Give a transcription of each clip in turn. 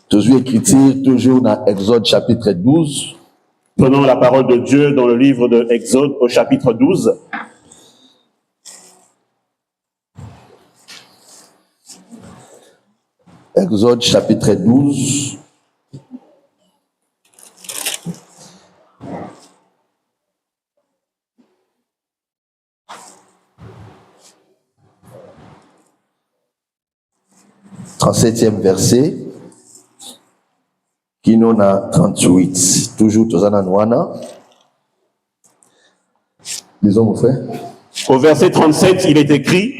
Toujours écriture, toujours dans Exode chapitre 12. Prenons la parole de Dieu dans le livre de Exode au chapitre 12. Exode chapitre 12. « 37e verset. Kinona 38. Toujours Tozana Nouana. Disons, mon frère. Au verset 37, il est écrit: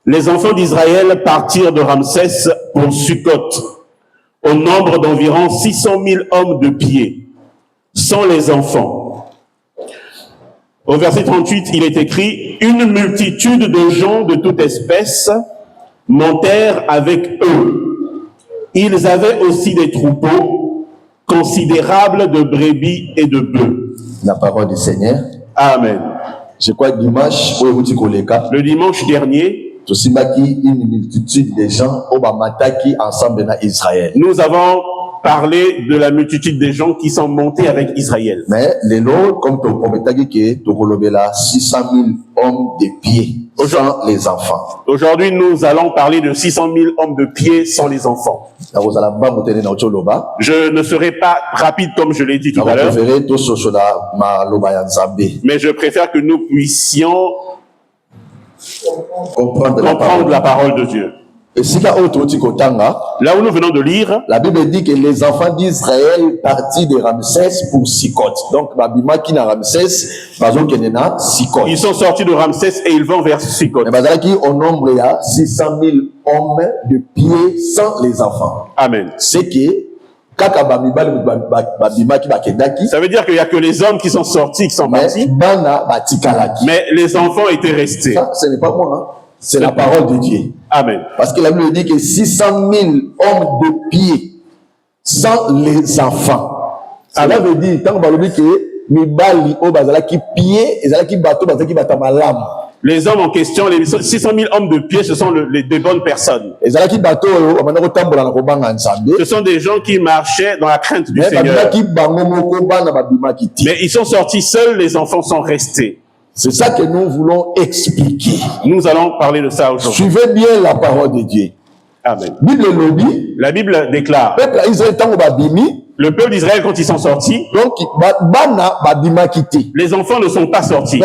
les enfants d'Israël partirent de Ramsès pour Sukkot, au nombre d'environ 600 000 hommes de pied, sans les enfants. Au verset 38, il est écrit: une multitude de gens de toute espèce montèrent avec eux. Ils avaient aussi des troupeaux considérables de brebis et de bœufs. La parole du Seigneur. Amen. Je crois que dimanche, le dimanche dernier, une multitude de gens ensemble dans Israël. Nous avons parlé de la multitude des gens qui sont montés avec Israël. Mais les lots, comme tu as 600 000 hommes de pied sans les enfants. Aujourd'hui, nous allons parler de 600 000 hommes de pied sans les enfants. Je ne serai pas rapide comme je l'ai dit tout à l'heure, mais je préfère que nous puissions comprendre la parole de Dieu. Là où nous venons de lire, la Bible dit que les enfants d'Israël partis de Ramsès pour Sukkot. Donc, ils sont sortis de Ramsès et ils vont vers Sukkot. Au nombre, il y a 600 000 hommes de pied sans les enfants. Amen. C'est que ça veut dire qu'il n'y a que les hommes qui sont sortis, qui sont partis, mais les enfants étaient restés. Ça, ce n'est pas moi, hein. C'est la parole de Dieu. Amen. Parce que la Bible dit que 600 000 hommes de pied sans les enfants. Cela veut dire, tant que les hommes en question, les 600 000 hommes de pied, ce sont les deux bonnes personnes. Ce sont des gens qui marchaient dans la crainte du Seigneur. Mais ils sont sortis seuls, les enfants sont restés. C'est ça que nous voulons expliquer. Nous allons parler de ça aujourd'hui. Suivez bien la parole de Dieu. Amen. La Bible déclare: le peuple d'Israël, quand ils sont sortis, les enfants ne sont pas sortis.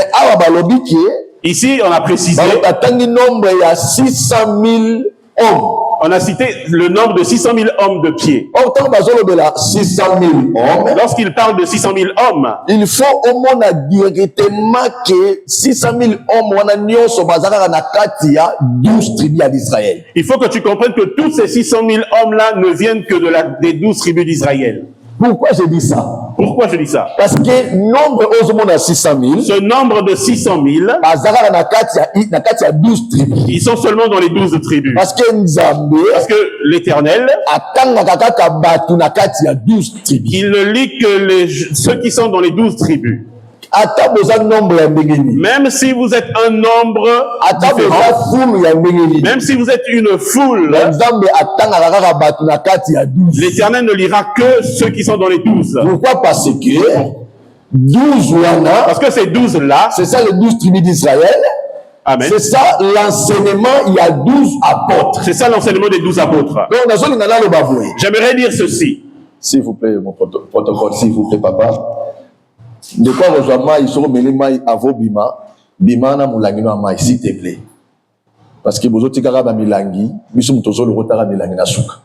Ici, on a précisé, on a cité le nombre de 600 000 hommes de pied. Lorsqu'il parle de 600 000 hommes, il faut au moins directement que 600 000 hommes 12 tribus d'Israël. Il faut que tu comprennes que tous ces 600 000 hommes-là ne viennent que des 12 tribus d'Israël. Pourquoi je dis ça? Pourquoi je dis ça? Parce que nombre à 600 000, ce nombre de 600 000, ils sont seulement dans les 12 tribus. Parce que l'Éternel, il ne lit que ceux qui sont dans les 12 tribus. Même si vous êtes un nombre différent, même si vous êtes une foule, l'Éternel ne lira que ceux qui sont dans les 12. Pourquoi? Parce que ces 12-là, c'est ça les 12 tribus d'Israël. Amen. C'est ça l'enseignement, il y a 12 apôtres. C'est ça l'enseignement des 12 apôtres. J'aimerais dire ceci. S'il vous plaît, mon protocole, s'il vous plaît, papa. De quoi rejoindre ils sont mêlés à vos bima na mulangino mai, s'il te plaît. Parce que vous autres kara milangi, biso mutozo le rotara milangi na suka.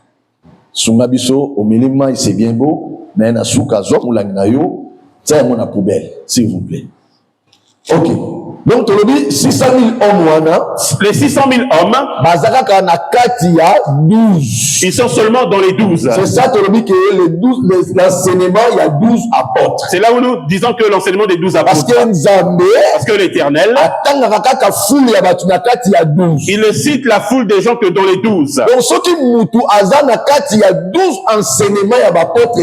Sunga biso au mêlé c'est bien beau, mais na suka zo mulangina yo, ça mon poubelle, s'il vous plaît. OK. Donc, tu le dis, 600 000 hommes, les 600 000 hommes, ils sont seulement dans les 12. C'est ça, tu le dis que l'enseignement, il y a 12 apôtres. C'est là où nous disons que l'enseignement des 12 apôtres. Parce que l'Éternel, il cite la foule des gens que dans les 12. Donc, ce qui il y a 12 enseignements, il y a apôtres.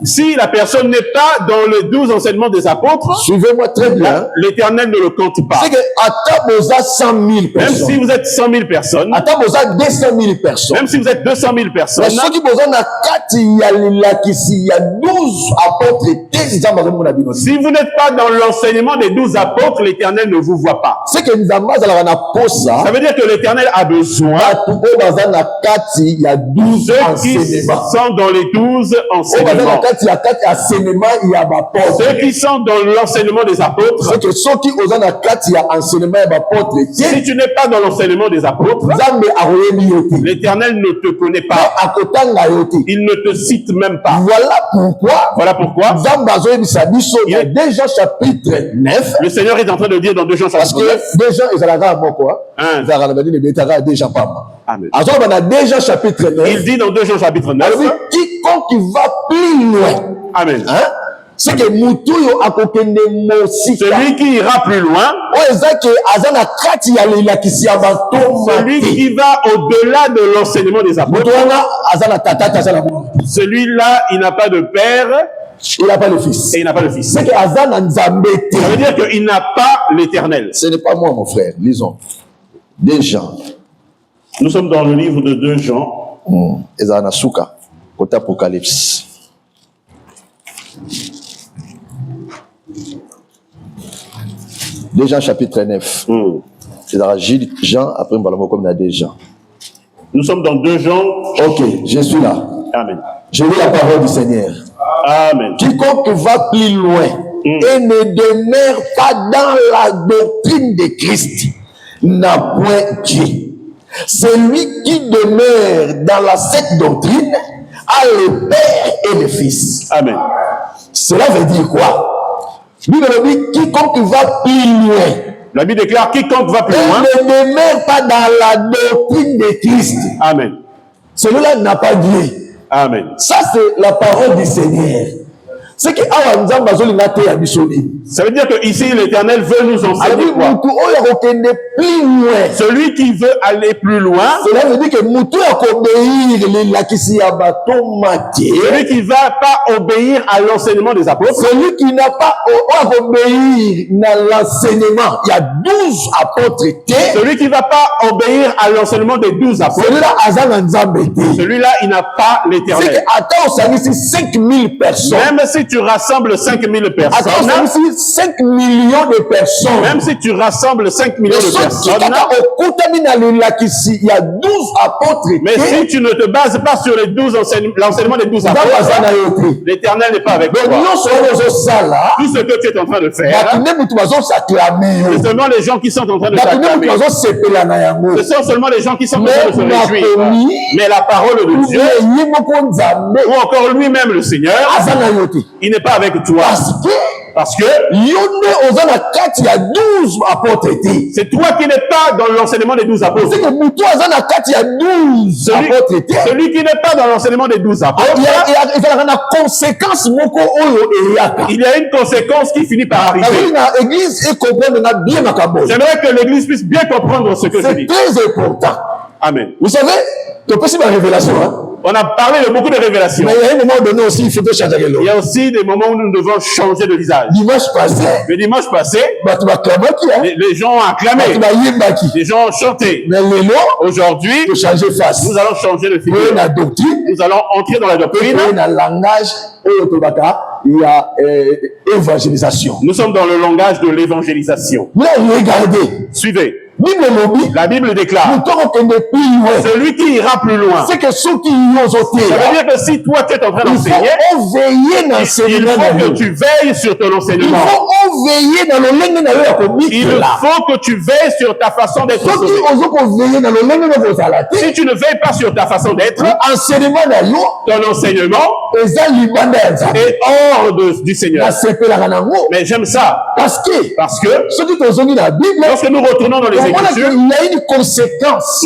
Si la personne n'est pas dans les 12 enseignements des apôtres, suivez-moi très bien. L'Éternel l'Éternel ne le compte pas. C'est que ata boza 100 000 Même personnes. si vous êtes 100 000 personnes, Ata boza 200 000 personnes. même si vous êtes 200 000 personnes, Mais ceux qui boza na kati ya lilakisi ya 12 apôtres te nzamba zomona bino. si vous n'êtes pas dans l'enseignement des 12 apôtres, l'Éternel ne vous voit pas. C'est que nzamba zalaka na posa. Ça veut dire que l'Éternel a besoin Batu oyo baza na kati ya 12 ceux qui enseignements. sont dans les 12 Oyo baza na enseignements. kati ya enseignement ya bapôtres. Ceux qui sont dans l'enseignement des apôtres. C'est que soki oza na kati ya enseignement ya bapôtres Si te tu n'es pas dans l'enseignement des apôtres, nzambe akoyebi yo te. l'Éternel ne te connaît pas. Akotanga yo te. Il ne te cite même pas. Voilà pourquoi Voilà pourquoi nzambe azoyebisa biso na 2 Jean chapitre 9 le Seigneur est en train de dire dans 2 Jean parce chapitre 9. que 2 Jean ezalaka moko Un. ezalaka na badini betaka 2 Jean pamba. Amen. Azoba na 2 Jean chapitre 9 Il dit dans 2 Jean chapitre 9. alobi quiconque va plus loin. Amen. Hein? C'est que mutu yo akokende mosika. Celui qui ira plus loin, Oyo eza ke aza na kati ya lelakisi ya batoma celui te. qui va au-delà de l'enseignement des apôtres, Mutu wana aza na tata te, aza na mwana. celui-là, il n'a pas de père Il n'a pas le fils. et il n'a pas de fils. C'est que aza na nzambe te. Ça veut dire qu'il n'a pas l'Éternel. Ce n'est pas moi mon frère, lisons. 2 Jean. Nous sommes dans le livre de 2 Jean. Ezala na suka côté Apocalypse. Jean chapitre 9. C'est dans Jean, après on va le comme dans 2 Jean. Nous sommes dans 2 Jean. Ok, je suis là. Amen. Je lis la parole du Seigneur. Amen. Quiconque va plus loin et ne demeure pas dans la doctrine de Christ n'a point Dieu. Celui qui demeure dans cette doctrine a le Père et le Fils. Amen. Cela veut dire quoi? Bible dit quiconque va plus loin La Bible déclare quiconque va plus et loin. ne demeure pas dans la doctrine de Christ, Amen. celui-là n'a pas Dieu. Amen. Ça, c'est la parole du Seigneur. C'est que awa nzamba azolinga te ya biso nini. Ça veut dire que ici l'Éternel veut nous enseigner Alors, quoi? mutu oyo akokende plus loin. Celui qui veut aller plus loin, Cela veut dire que mutu akobéir lelakisi ya batoma te. celui qui ne va pas obéir à l'enseignement des apôtres, Celui qui n'a pas obéir dans l'enseignement, il y a 12 apôtres te. celui qui ne va pas obéir à l'enseignement des 12 apôtres, Celui-là aza na nzambe te. celui-là, il n'a pas C'est que l'Éternel. ata osangisi 5000 personnes. Même si tu rassembles 5000 Ata personnes, osangisi 5 millions de personnes. même si tu rassembles 5 millions de soki personnes, kaka okutami na lelakisi ya 12 apôtres mais te, si tu ne te bases pas sur les 12 l'enseignement des 12 nzambe aza na apôtres, yo te. l'Éternel n'est pas avec Donc toi. nyonso oyo ozosala Tout ce que tu es en train de bato faire, nde mutu bazosaklame yo, c'est seulement les gens qui sont en train de bato nde s'acclamer. mutu bazosepela na yango. Ce sont seulement les gens qui sont en train de se Mais réjouir. nakomi Mais la parole de Dieu, ye moko nzambe ou encore lui-même le Seigneur, aza na yo te. il n'est pas avec toi. Parce que Yo nde oza na kati ya 12 apôtres te. c'est toi qui n'es pas dans l'enseignement des 12 apôtres. C'est que mutu aza na kati ya 12 apôtres te. Celui qui n'est pas dans l'enseignement des 12 apôtres, ezalaka na conséquence moko oyo eyaka. il y a une conséquence qui finit par Nazali arriver. na église ekomprendre na bien makambo. J'aimerais que l'Église puisse bien comprendre ce que je C'est dis. très important. Amen. Vous savez, tu peux ma révélation, hein? On a parlé de beaucoup de révélations. Mais il y a un moment donné aussi, il faut que changer Il y a aussi des moments où nous devons changer de visage. Dimanche passé, Le dimanche passé, tu vas clamer qui, hein? les gens ont Tu acclamé, vas yemba qui. les gens ont chanté. Mais le nom, Aujourd'hui, tu changer face. nous allons changer de Oui, figure. la doctrine, Nous allons entrer dans la doctrine. oui, dans le langage, il y a évangélisation. Nous sommes dans le langage de l'évangélisation. Mais regardez, Suivez. Bible lobby, La Bible nous déclare, t'aurons plus loin. celui qui ira plus loin. C'est que ceux qui y ont Ça ôté, veut dire que si toi tu es en train il d'enseigner, faut veiller dans il l'enseignement. faut que tu veilles sur ton Il enseignement. faut veiller dans le lenge na yo ya Il komikela. faut que tu veilles sur ta façon d'être Soki sauvé. ozo koveiller na lolenge na kozala te, Si tu ne veilles pas sur ta façon d'être, enseignement na yo ton enseignement eza libanda ya nzambe. est hors du Seigneur. Nasepelaka nango Mais j'aime ça parce que parce que soki tozongi na Bible, lorsque nous retournons dans les on voit Écritures, qu'il y a une conséquence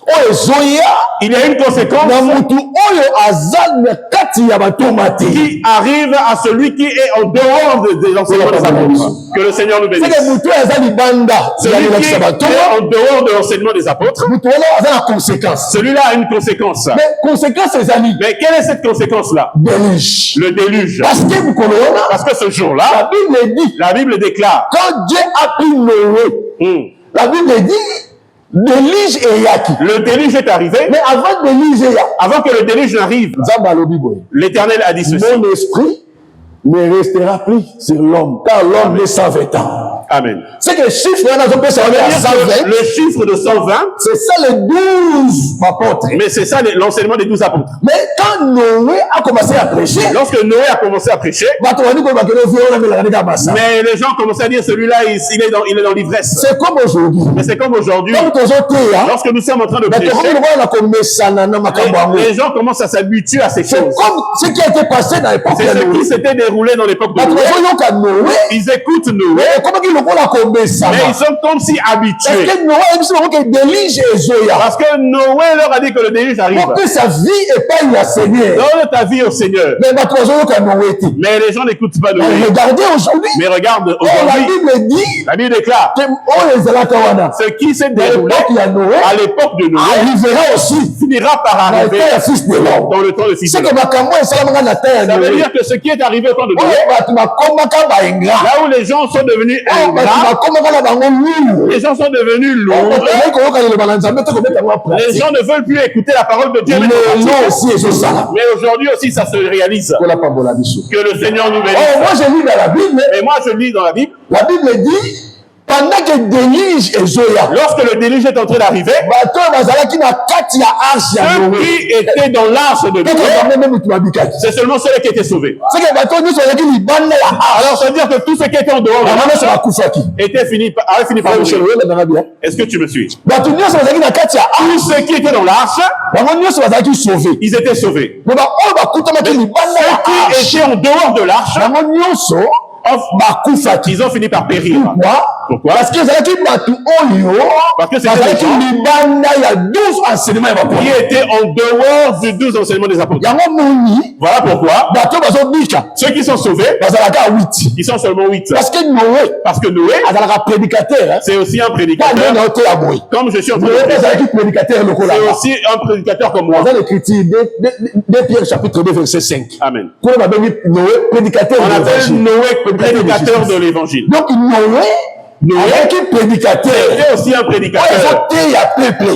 oyo ezoya il y a une conséquence na mutu oyo aza na kati ya batomate qui arrive à celui qui est en dehors des enseignements des apôtres. Que le Seigneur nous bénisse. c'est que mutu oyo aza libanda Celui qui est en dehors de l'enseignement des apôtres, mutu oyo aza na conséquence. celui-là a une conséquence. Mais conséquence ezali Mais quelle est cette conséquence-là? déluge. Le déluge. Parce que vous connaissez, Parce que ce jour-là, la Bible déclare, quand Dieu a pris Noé, la Bible dit, déluge et yaki. le déluge est arrivé. Mais avant déluge et yaki, Avant que le déluge n'arrive, l'Éternel a dit ceci. Mon esprit ne restera plus sur l'homme, car l'homme est 120 ans. Amen. C'est que le chiffre, Le chiffre de 120, c'est ça les 12 apôtres. mais c'est ça l'enseignement des 12 apôtres. Mais quand Noé a commencé à prêcher, lorsque Noé a commencé à prêcher, mais les gens commençaient à dire celui-là, il est dans l'ivresse. C'est comme aujourd'hui. Mais c'est comme aujourd'hui, lorsque nous sommes en train de prêcher, les gens commencent à s'habituer à ces choses. C'est comme ce qui a été passé dans l'époque de Noé. C'est ce qui s'était déroulé dans l'époque de Noé. Ils écoutent Noé, mais ils sont comme si habitués. Parce que Noé leur a dit que le déluge arrive. Que sa vie est pas la Seigneur. Donne ta vie au Seigneur. Mais les gens n'écoutent pas Noé. Regardez aujourd'hui. Mais regarde aujourd'hui. La Bible déclare ce qui s'est déroulé à l'époque de Noé arrivera aussi. Finira par arriver dans le temps de Fils de l'homme. Ça veut dire que ce qui est arrivé au temps de Noé, là où les gens sont devenus ingrats, les gens sont devenus lourds, les gens ne veulent plus écouter la parole de Dieu. Mais aujourd'hui aussi ça se réalise. Que le Seigneur nous bénisse. Moi je lis dans la Bible. Et moi je lis dans la Bible. La Bible dit pendant que le déluge est zoya. Lorsque le déluge est en train d'arriver, ceux qui étaient dans l'arche de Noé, c'est seulement ceux qui étaient sauvés. Alors ça veut dire que tous ceux qui étaient en dehors de l'arche avaient fini par mourir. Est-ce que tu me suis? Tous ceux qui étaient dans l'arche, ils étaient sauvés. Mais ceux qui étaient en dehors de l'arche, ils ont fini par périr. Pourquoi? Parce que c'était des gens qui étaient en dehors des 12 enseignements des apôtres. Voilà pourquoi ceux qui sont sauvés, ils sont seulement 8. Parce que Noé, c'est aussi un prédicateur. Comme je suis en train de dire, c'est aussi un prédicateur comme moi. Dans l'Écriture, 2 Pierre chapitre 2 verset 5. Amen. On appelle Noé prédicateur de l'évangile. Donc Noé avec un prédicateur. C'était aussi un prédicateur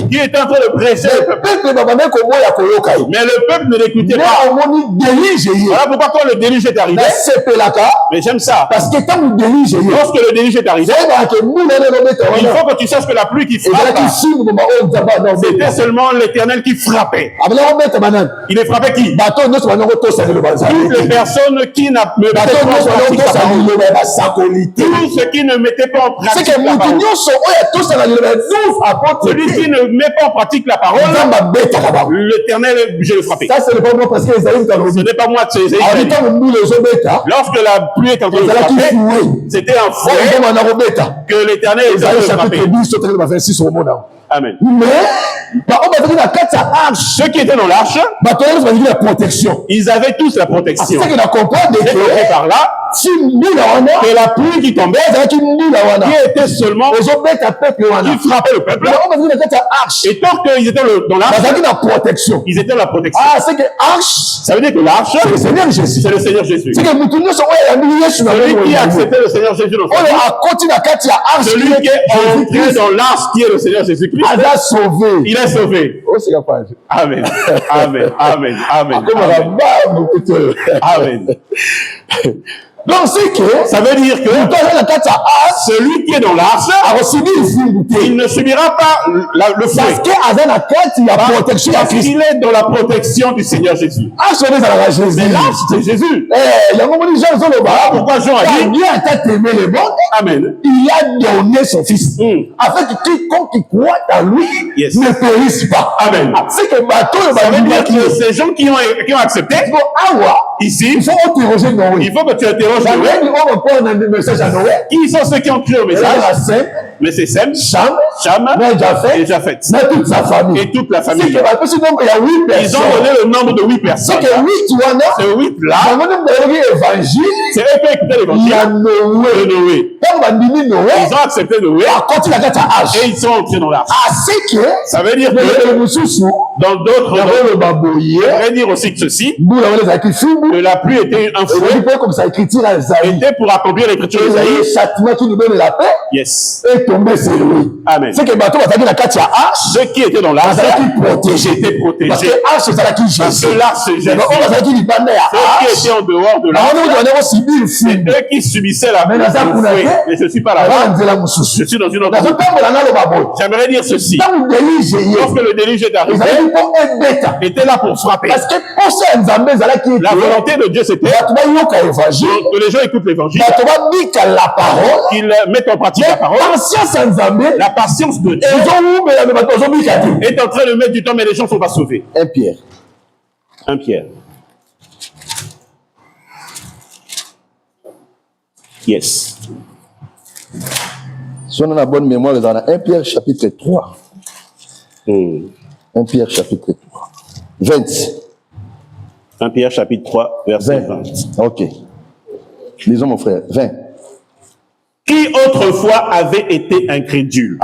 qui était en train de prêcher le peuple. Mais le peuple ne l'écoutait pas. Voilà pourquoi quand le déluge est arrivé, mais j'aime ça. Parce que lorsque le déluge est arrivé, il faut que tu saches que la pluie qui frappe, c'était seulement l'Éternel qui frappait. Il est frappé qui? Toutes les personnes qui ne mettaient pas en pratique la parole. Tous ceux qui ne mettaient pas en pratique la parole. Celui qui ne met pas en pratique la parole, l'Éternel, je le frappais. Ça, ce n'est pas moi parce que ce n'est pas moi, c'est Isaïe. Lorsque la pluie est en train de frapper, c'était un fouet que l'Éternel est en train de frapper. Amen. Ceux qui étaient dans l'arche, ils avaient tous la protection. Et par là, que la pluie qui tombait, qui était seulement qui frappait le peuple. Et tant qu'ils étaient dans l'arche, ils étaient dans la protection. Ça veut dire que l'arche, c'est le Seigneur Jésus. C'est le Seigneur Jésus. Celui qui a accepté le Seigneur Jésus dans sa vie, celui qui est entré dans l'arche qui est le Seigneur Jésus-Christ, il est sauvé. Amen. Amen. Amen. Amen. Amen. Donc, c'est que ça veut dire que celui qui est dans l'arche, il ne subira pas le feu. Parce qu'il est dans la protection du Seigneur Jésus. Mais l'arche, c'est Jésus. Voilà pourquoi Jean a dit, Amen. Il a donné son fils. Afin que quiconque qui croit en lui ne périsse pas. Amen. C'est que ça veut dire que ces gens qui ont accepté, ici, il faut interroger Noé. Il faut que tu interroges Noé. Qui sont ceux qui ont cru au message? Mais c'est Sem, Cham, Cham mais et Japheth. mais toute sa famille. Et toute la C'est famille. que la personne, il y a 8 Ils personnes. ont donné le nombre de 8 C'est personnes. que 8 wana, Ces 8 là, dans l'évangile, c'est eux qui ont écouté il y l'évangile a de Noé. Noé. Comme bandini Noé, Ils ont accepté Noé à côté de la H. et ils sont entrés dans l'arche. Ah, c'est que, Ça veut dire que le mususu, dans d'autres, il y avait le on baboye, pourrait dire aussi que ceci, nous l'avons les acquis que la pluie était un et fouet, on dit comme ça, écriture à Isaïe. était pour accomplir l'écriture Le d'Isaïe. châtiment qui nous donne la paix Yes. est tombé sur lui. Amen. C'est que bateau va la carte à H, Ceux qui étaient dans l'arche qui protégé. étaient Parce que protégés. H, c'est ça qui Parce Jésus. que l'arche, c'est Jésus. On va dire qu'il bandait à Ceux qui H. étaient en dehors de l'arche, Alors, nous, on a aussi dit c'est une eux qui subissaient la pluie. Mais dans un coup, Et je ne suis pas là-bas. Je suis dans une autre. Dans un temps, on a le babou. J'aimerais dire ceci. Dans le délige, Lorsque le déluge est ils arrivé, avaient dit pour un bêta. était là pour frapper. Parce que pour ça, Nzambé, Zala qui est La volonté de Dieu, c'était que les gens écoutent l'évangile, la parole, qu'ils mettent en pratique la parole. La patience de Dieu est en train de mettre du temps, mais les gens ne sont pas sauvés. 1 Pierre. 1 Pierre. Yes. Si on a la bonne mémoire, on a 1 Pierre chapitre 3. 1 Pierre chapitre 3. 20. 1 Pierre chapitre 3, verset 20. Ok. Lisons mon frère. 20. Qui autrefois avait été incrédule,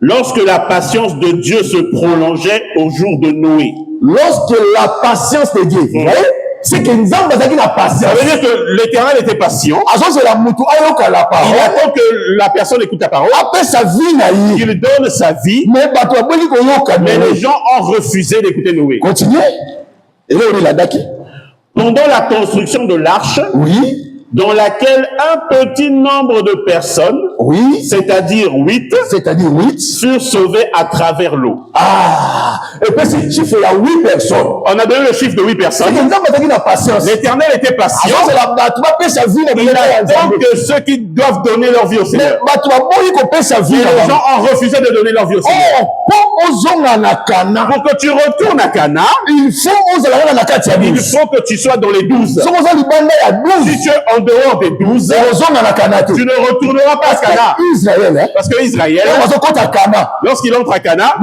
lorsque la patience de Dieu se prolongeait au jour de Noé. Lorsque la patience de Dieu, vous voyez, c'est que nous avons la patience. Ça veut dire que l'Éternel était patient. Il attend que la personne écoute la parole. Après sa vie, il donne sa vie. Mais les gens ont refusé d'écouter Noé. Continuez. Et là, on est là, pendant la construction de l'arche, oui, dans laquelle un petit nombre de personnes, oui, c'est-à-dire 8, furent sauvées à travers l'eau. Ah, et puis ce chiffre, il y a 8 personnes. On a donné le chiffre de 8 personnes. L'Éternel était patient. Il attend que ceux qui doivent donner leur vie au Seigneur. Et les gens ont refusé de donner leur vie au Seigneur. Pour que tu retournes à Cana, il faut que tu sois dans les 12. Si tu es en dehors des 12, tu ne retourneras pas à Cana. Parce que Israël, lorsqu'il entre à Cana,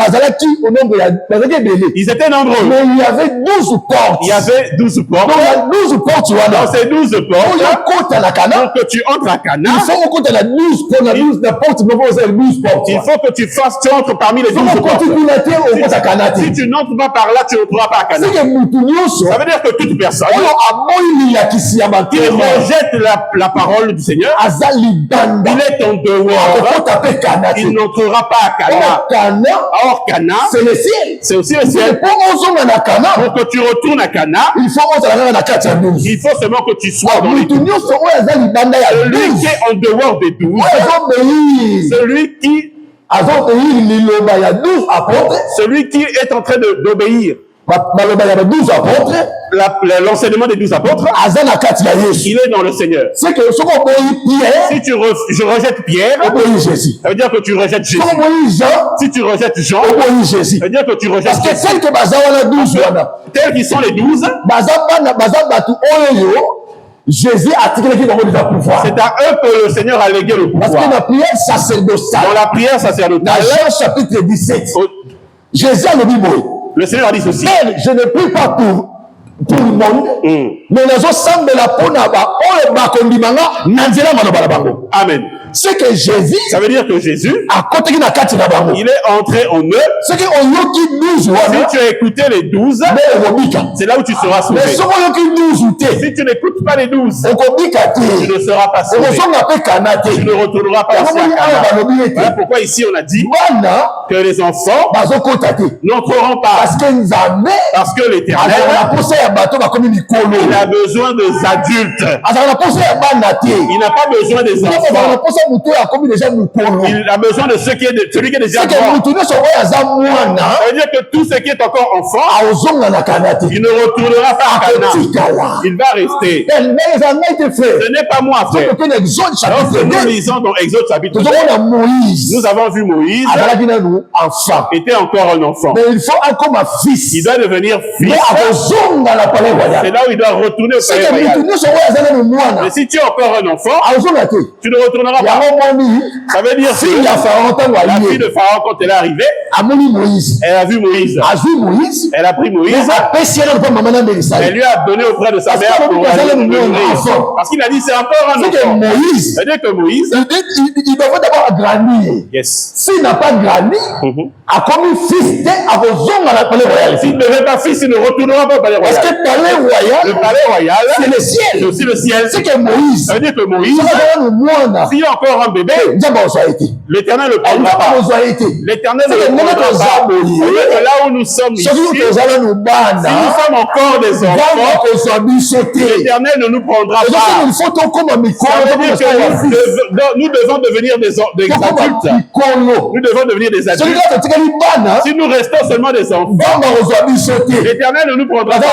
ils étaient nombreux. Mais il y avait 12 portes. Il y avait 12 portes. Donc, il y a 12 portes, dans ces 12 portes, pour que tu entres à Cana, il faut que tu entres parmi les 12 portes. Si tu n'entres pas par là, tu n'entreras pas à Cana. Ça veut dire que toute personne qui rejette la parole du Seigneur, il est en dehors. Il n'entrera pas à Cana. Or, Cana, c'est le ciel. C'est aussi le ciel. Pour que tu retournes à Cana, il faut seulement que tu sois dans les 12. Celui qui est en dehors des 12, celui qui est en train d'obéir l'enseignement des 12 apôtres, il est dans le Seigneur. C'est que si je rejette Pierre, ça veut dire que tu rejettes Jésus. Si tu rejettes Jean, ça veut dire que tu rejettes Jésus. Tels qui sont les 12, Jésus a tiré qui dans le pouvoir. C'est à eux que le Seigneur a légué le pouvoir. Parce que la prière sacerdotale. Dans la prière sacerdotale. Dans Jean chapitre 17. Jésus a le dit, le Seigneur a dit ceci. Mais je ne prie pas pour le monde, mais les autres semblent la peau là-bas. Amen. C'est que Jésus, ça veut dire que Jésus, il est entré en eux. Si tu as écouté les 12, c'est là où tu seras sauvé. Si tu n'écoutes pas les 12, tu ne seras pas sauvé. Tu ne retourneras pas ici à Cana. Voilà pourquoi ici on a dit que les enfants n'entreront pas. Parce que l'Éternel, il a besoin des adultes. Il n'a pas besoin des enfants. Il a besoin de celui qui est déjà mort. Ça veut dire que tout ce qui est encore enfant, il ne retournera pas à Cana. Il va rester. Ce n'est pas moi, frère. Lorsque nous lisons dans Exode chapitre 2, nous avons vu Moïse était encore un enfant. Mais il faut encore un fils. Il doit devenir fils. C'est là où il doit retourner au palais royal. Mais si tu es encore un enfant, tu ne retourneras pas Ça veut dire que la fille de Pharaon, quand elle est arrivée, elle a vu Moïse. Elle a pris Moïse. Elle lui a donné auprès de sa mère pour aller le nourrir. Parce qu'il a dit c'est encore un enfant. C'est-à-dire que Moïse, il devrait d'abord grandir. yes. S'il n'a pas grandi, a commis fils à vos hommes à la palais royal. S'il ne devait pas fils, il ne retournera pas au palais royal. Parce que le palais royal, c'est le ciel. C'est aussi le ciel. C'est que Moïse, ça veut dire que Moïse, s'il y a encore un bébé, l'Éternel le prendra pas. L'Éternel ne le prendra pas. Là où nous sommes ici, si nous sommes encore des enfants, l'Éternel ne nous prendra pas. Ça veut dire que nous devons devenir des adultes. Nous devons devenir des adultes. Si nous restons seulement des enfants, l'Éternel ne nous prendra pas.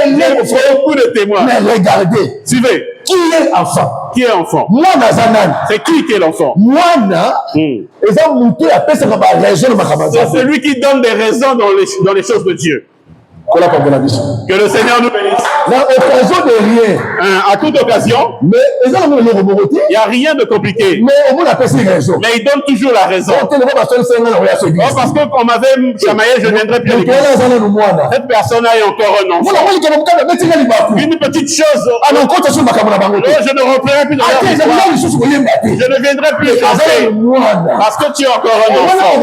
Il y a beaucoup de témoins. Mais regardez. Suivez. Qui est enfant? Qui est enfant? C'est qui est l'enfant? C'est celui qui donne des raisons dans les choses de Dieu. Que le Seigneur nous bénisse. L'occasion de rien. À toute occasion. Mais il n'y a rien de compliqué. Mais il donne toujours la raison. Parce que qu'on m'avait chamaillé, je ne viendrai plus à l'église. Cette personne a encore un enfant. Une petite chose. Je ne reprendrai plus dans leur histoire. Je ne viendrai plus chanter. Parce que tu es encore un enfant.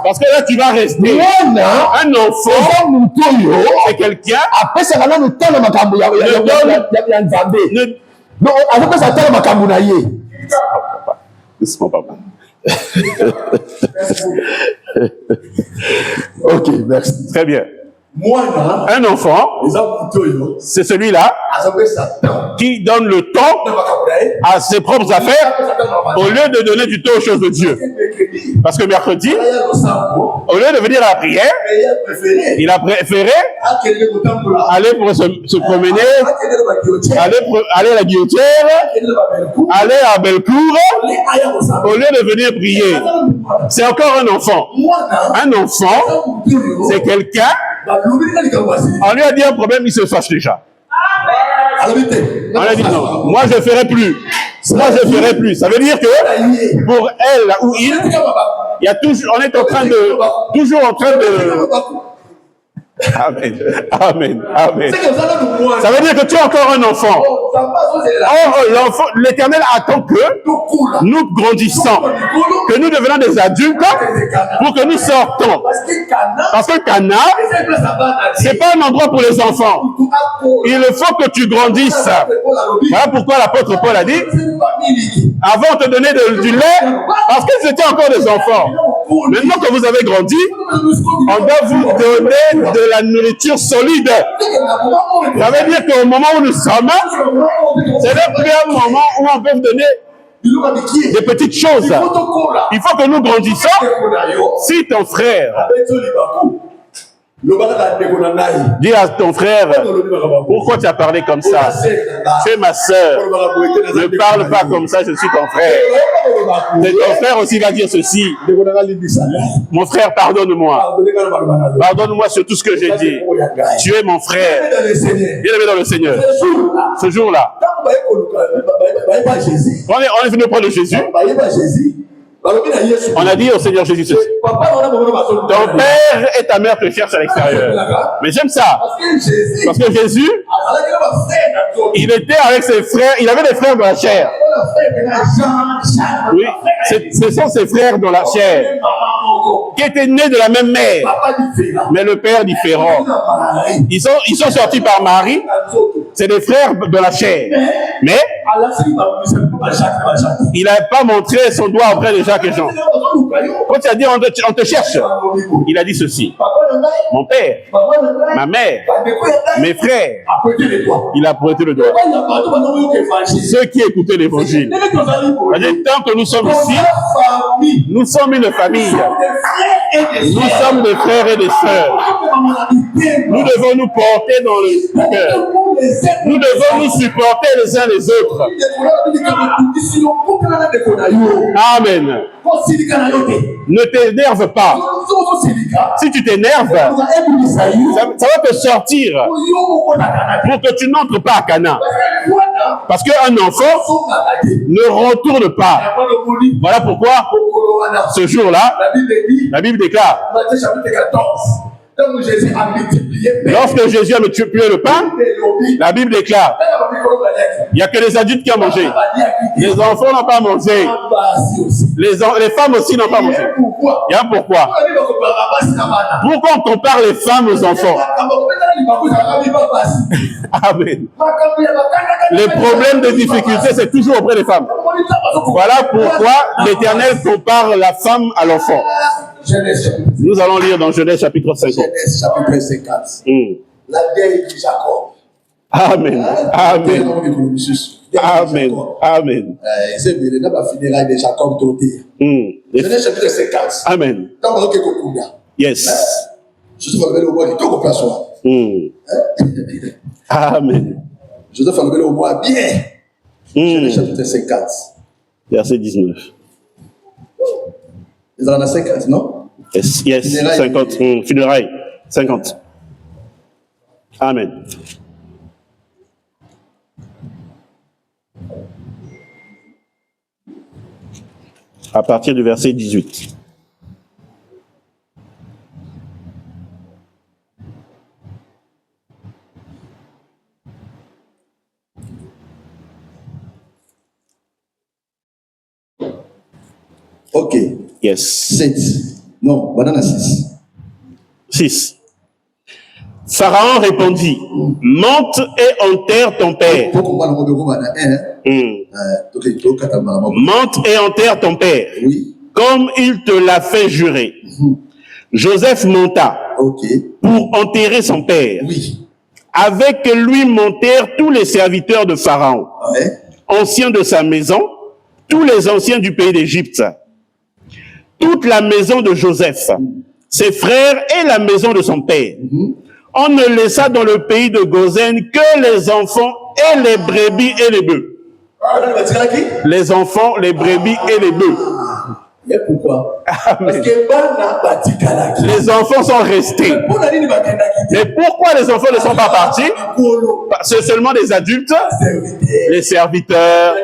Parce que là tu vas rester. Un enfant. C'est quelqu'un ok, merci. Très bien. Un enfant, c'est celui-là qui donne le temps à ses propres affaires au lieu de donner du temps aux choses de Dieu. Parce que mercredi, au lieu de venir à la prière, il a préféré aller pour se promener, aller à la guillotière, aller à Bellecour, au lieu de venir prier. C'est encore un enfant. Un enfant, c'est quelqu'un. On lui a dit un problème, il se fâche déjà. On lui a dit non, moi je ne ferai plus. Moi je ne ferai plus. Ça veut dire que pour elle ou il y a toujours, on est en train de, toujours en train de. Amen, amen, amen. Ça veut dire que tu es encore un enfant. Or, l'Éternel attend que nous grandissons, que nous devenons des adultes pour que nous sortons. Parce que Cana, c'est pas un endroit pour les enfants. Il faut que tu grandisses. Voilà pourquoi l'apôtre Paul a dit, avant on te donnait du lait, parce qu'ils étaient encore des enfants. Maintenant que vous avez grandi, on doit vous donner de la nourriture solide. Ça veut dire qu'au moment où nous sommes, c'est le premier moment où on peut vous donner des petites choses. Il faut que nous grandissions. Si ton frère dis à ton frère, pourquoi tu as parlé comme ça? Tu es ma sœur. Ne parle pas comme ça, je suis ton frère. Et ton frère aussi va dire ceci. Mon frère, pardonne-moi. Pardonne-moi sur tout ce que j'ai dit. Tu es mon frère. Bien-aimé dans le Seigneur. Ce jour-là, on est venu prendre Jésus. On a dit au Seigneur Jésus ceci. Ton père et ta mère te cherchent à l'extérieur. Mais j'aime ça. Parce que Jésus, il était avec ses frères, il avait des frères dans la chair. Oui, ce sont ses frères dans la chair, qui étaient nés de la même mère, mais le père différent. Ils sont sortis par Marie, c'est des frères de la chair. Mais il n'a pas montré son doigt auprès de Jacques et Jean. Quand tu as dit on te cherche, il a dit ceci. Mon père, ma mère, mes frères, il a pointé le doigt. Ceux qui écoutaient l'évangile. Tant que nous sommes ici, nous sommes une famille. Nous sommes des frères et des sœurs. Nous devons nous porter dans le cœur. Nous devons nous supporter les uns les autres. Amen. Ne t'énerve pas. Si tu t'énerves, ça va te sortir pour que tu n'entres pas à Canaan. Parce qu'un enfant ne retourne pas. Voilà pourquoi, ce jour-là, la Bible déclare, lorsque Jésus a multiplié le pain, la Bible déclare, il n'y a que les adultes qui ont mangé. Les enfants n'ont pas mangé. Les femmes aussi n'ont pas mangé. Il y a pourquoi. Pourquoi on compare les femmes aux enfants? Amen. Les problèmes de difficulté, c'est toujours auprès des femmes. Voilà pourquoi l'Éternel compare la femme à l'enfant. Nous allons lire dans Genèse chapitre 50. Genèse chapitre 50. La deuil de Jacob. Amen. Amen. Amen. Amen. C'est bien, il va finir avec Jacob Toté. Genèse chapitre 50. Amen. Yes. Joseph a levé le bois qui tombe au place. Amen. Joseph a levé le bois bien. Genèse chapitre 50. Verset 19. Ils en ont 50, non? Yes, yes. 50. Funérailles. 50. Amen. À partir du verset 18. Ok. Yes. 7. Non, banane 6. 6. Pharaon répondit, monte et enterre ton père. Monte et enterre ton père, Oui. comme il te l'a fait jurer. Joseph monta pour enterrer son père. Oui. Avec lui montèrent tous les serviteurs de Pharaon, anciens de sa maison, tous les anciens du pays d'Égypte, toute la maison de Joseph, ses frères et la maison de son père. On ne laissa dans le pays de Gozen que les enfants et les brebis et les bœufs. Les enfants, les brebis et les bœufs. Et pourquoi? Parce que les enfants sont restés. Mais pourquoi les enfants ne sont pas partis? C'est seulement des adultes, les serviteurs,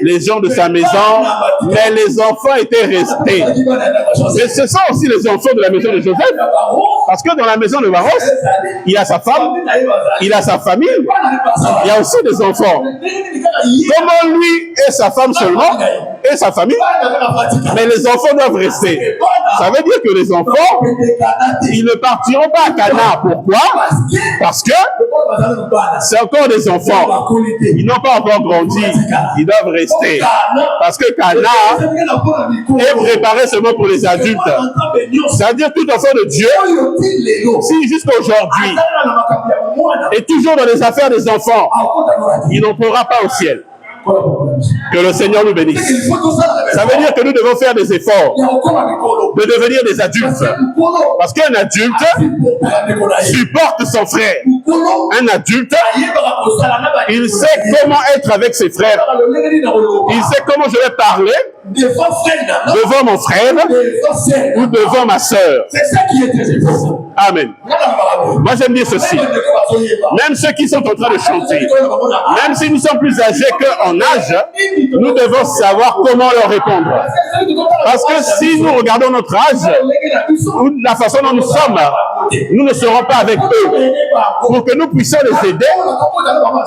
les gens de sa maison, mais les enfants étaient restés. Mais ce sont aussi les enfants de la maison de Joseph, parce que dans la maison de Varos, il y a sa femme, il a sa famille, il y a aussi des enfants. Comment lui et sa femme seulement, et sa famille, mais les enfants doivent rester. Ça veut dire que les enfants, ils ne partiront pas à Canaan. Pourquoi? Parce que c'est encore des enfants. Ils n'ont pas encore grandi. Ils doivent rester. Parce que Canaan est préparé seulement pour les adultes. C'est-à-dire tout enfant de Dieu, si jusqu'à aujourd'hui, est toujours dans les affaires des enfants, il n'en pourra pas au ciel. Que le Seigneur nous bénisse. Ça veut dire que nous devons faire des efforts de devenir des adultes. Parce qu'un adulte supporte son frère. Un adulte, il sait comment être avec ses frères. Il sait comment je vais parler devant mon frère ou devant ma sœur. C'est ça qui est très important. Amen. Moi j'aime dire ceci. Même ceux qui sont en train de chanter, même si nous sommes plus âgés qu'en âge, nous devons savoir comment leur répondre. Parce que si nous regardons notre âge, ou la façon dont nous sommes, nous ne serons pas avec eux. Pour que nous puissions les aider,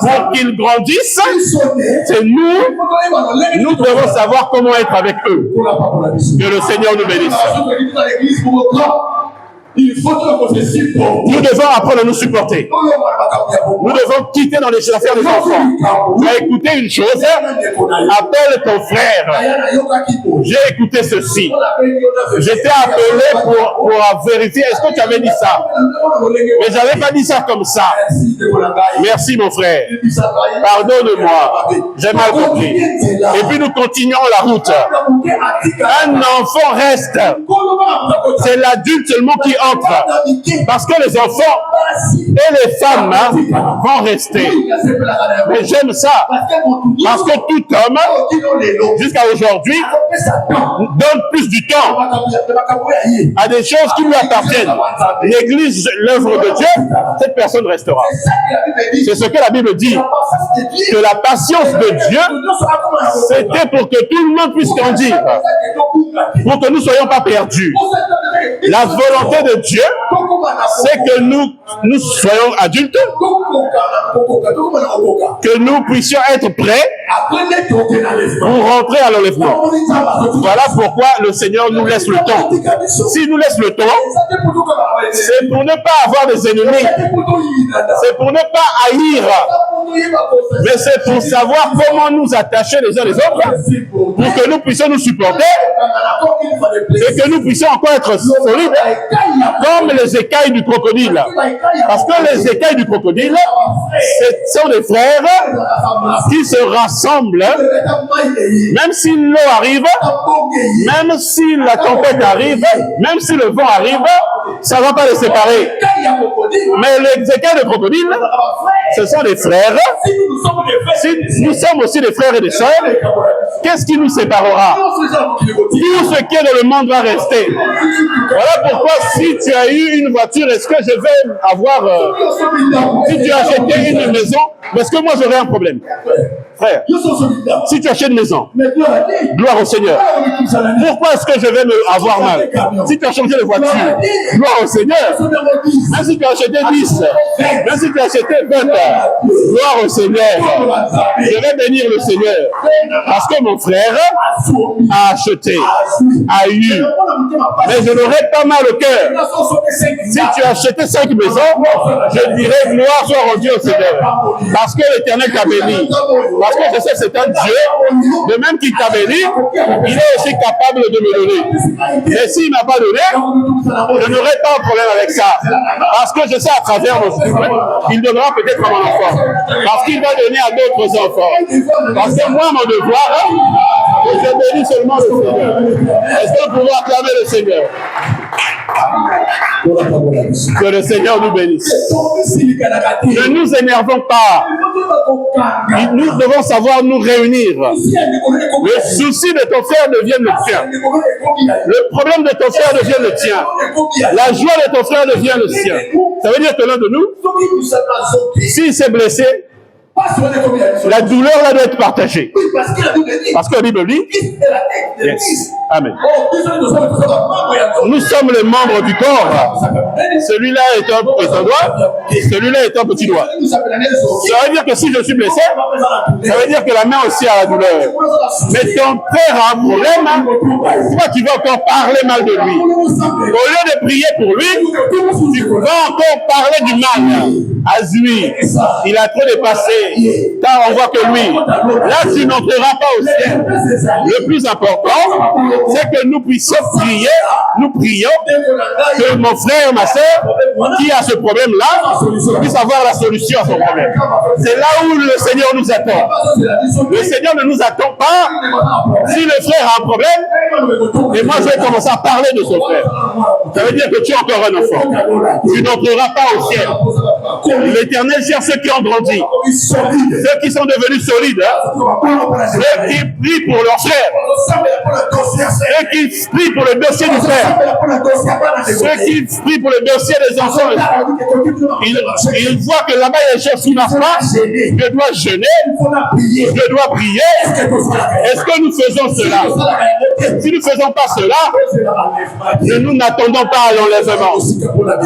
pour qu'ils grandissent, c'est nous, nous devons savoir comment être avec eux. Que le Seigneur nous bénisse. Il faut que nous supporter. Nous devons apprendre à nous supporter. Nous devons quitter dans les affaires des enfants. Tu as écouté une chose, appelle ton frère. J'ai écouté ceci. Je t'ai appelé pour vérifier, est-ce que tu avais dit ça? Mais je n'avais pas dit ça comme ça. Merci mon frère. Pardonne-moi. J'ai mal compris. Et puis nous continuons la route. Un enfant reste. C'est l'adulte seulement qui entre. Parce que les enfants et les femmes vont rester. Mais j'aime ça. Parce que tout homme, jusqu'à aujourd'hui, donne plus du temps à des choses qui lui appartiennent. L'Église, l'œuvre de Dieu, cette personne restera. C'est ce que la Bible dit. Que la patience de Dieu, c'était pour que tout le monde puisse grandir. Pour que nous ne soyons pas perdus. La volonté de Dieu, c'est que nous soyons adultes, que nous puissions être prêts pour rentrer à l'enlèvement. Voilà pourquoi le Seigneur nous laisse le temps. S'il nous laisse le temps, c'est pour ne pas avoir des ennemis, c'est pour ne pas haïr, mais c'est pour savoir comment nous attacher les uns les autres, pour que nous puissions nous supporter et que nous puissions encore être solides comme les écailles du crocodile. Parce que les écailles du crocodile, ce sont des frères qui se rassemblent, même si l'eau arrive, même si la tempête arrive, même si le vent arrive, ça ne va pas les séparer. Mais les écailles de crocodile, ce sont des frères. Si nous sommes aussi des frères et des sœurs, qu'est-ce qui nous séparera? Tout ce qui est dans le monde va rester. Voilà pourquoi si tu as eu une voiture, est-ce que je vais avoir... si tu as acheté une maison, est-ce que moi j'aurai un problème? Frère, si tu achètes une maison, gloire au Seigneur. Pourquoi est-ce que je vais avoir mal? Si tu as changé de voiture, gloire au Seigneur. Même si tu as acheté 10, même si tu as acheté 20, gloire au Seigneur. Je vais bénir le Seigneur. Parce que mon frère a acheté, a eu. Mais je n'aurai pas mal au cœur. Si tu as acheté 5 maisons, je dirais gloire soit rendue au Seigneur. Parce que l'Éternel t'a béni. Parce que je sais que c'est un Dieu, de même qu'il t'a béni, il est aussi capable de me donner. Mais s'il ne m'a pas donné, je n'aurai pas un problème avec ça. Parce que je sais à travers mon fils, il donnera peut-être à mon enfant. Parce qu'il va donner à d'autres enfants. Parce que moi, mon devoir, je bénis seulement le Seigneur. Est-ce que nous pouvons acclamer le Seigneur? Que le Seigneur nous bénisse. Ne nous énervons pas. Nous devons savoir nous réunir. Le souci de ton frère devient le tien. Le problème de ton frère devient le tien. La joie de ton frère devient le sien. Ça veut dire que l'un de nous, s'il s'est blessé, la douleur là doit être partagée. Parce que la Bible dit, yes. Amen. Nous sommes les membres du corps. Celui-là est un doigt, celui-là est un petit doigt. Ça veut dire que si je suis blessé, ça veut dire que la main aussi a la douleur. Mais ton frère a un problème, toi qui vas encore parler mal de lui. Au lieu de prier pour lui, tu vas encore parler du mal à lui. Il a trop dépassé. Car on voit que lui, là tu n'entreras pas au ciel. Le plus important, c'est que nous puissions prier, nous prions que mon frère, ma soeur, qui a ce problème-là, puisse avoir la solution à son problème. C'est là où le Seigneur nous attend. Le Seigneur ne nous attend pas. Si le frère a un problème, et moi je vais commencer à parler de son frère, ça veut dire que tu es encore un enfant. Tu n'entreras pas au ciel. L'Éternel cherche ceux qui ont grandi, ceux qui sont devenus solides, ceux qui prient pour leur frère, ceux qui prient pour le dossier du frère, ceux qui prient pour le dossier des enfants. Ils voient que là-bas il y a des choses qui ne marchent pas. Je dois jeûner, je dois prier. Est-ce que nous faisons cela? Si nous ne faisons pas cela, nous n'attendons pas à l'enlèvement.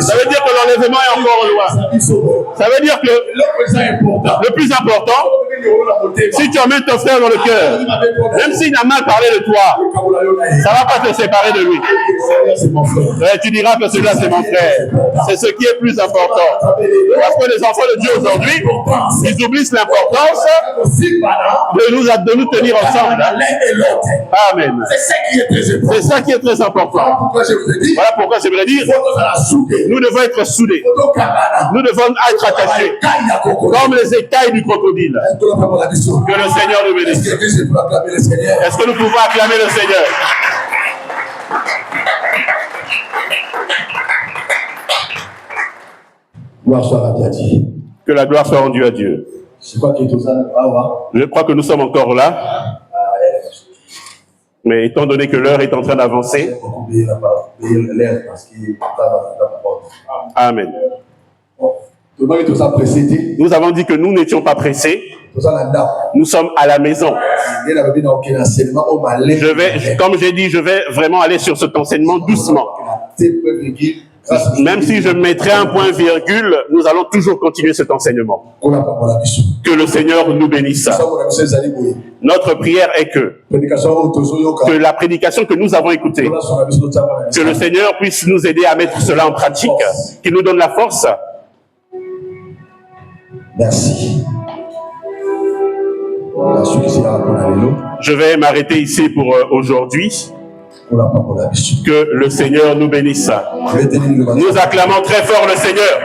Ça veut dire que l'enlèvement est encore loin. Ça veut dire que le plus important, si tu emmènes ton frère dans le cœur, même s'il n'a mal parlé de toi, ça ne va pas te séparer de lui. Et tu diras que celui-là c'est mon frère. C'est ce qui est plus important. Parce que les enfants de Dieu aujourd'hui, ils oublient l'importance de nous tenir ensemble. Amen. C'est ça qui est très important. Voilà pourquoi j'aimerais dire, nous devons être soudés. Nous devons être attachés comme les écailles du crocodile. Que le Seigneur nous bénisse. Est-ce que nous pouvons acclamer le Seigneur? Gloire soit rendue à Dieu. Que la gloire soit rendue à Dieu. Je crois que tout ça, Je crois que nous sommes encore là. Mais étant donné que l'heure est en train d'avancer, Amen. Nous avons dit que nous n'étions pas pressés. Nous sommes à la maison. Comme j'ai dit, je vais vraiment aller sur cet enseignement doucement. Même si je mettrai un point virgule, nous allons toujours continuer cet enseignement. Que le Seigneur nous bénisse. Notre prière est que la prédication que nous avons écoutée, que le Seigneur puisse nous aider à mettre cela en pratique, qu'il nous donne la force. Merci. Je vais m'arrêter ici pour aujourd'hui. Que le Seigneur nous bénisse. Nous acclamons très fort le Seigneur.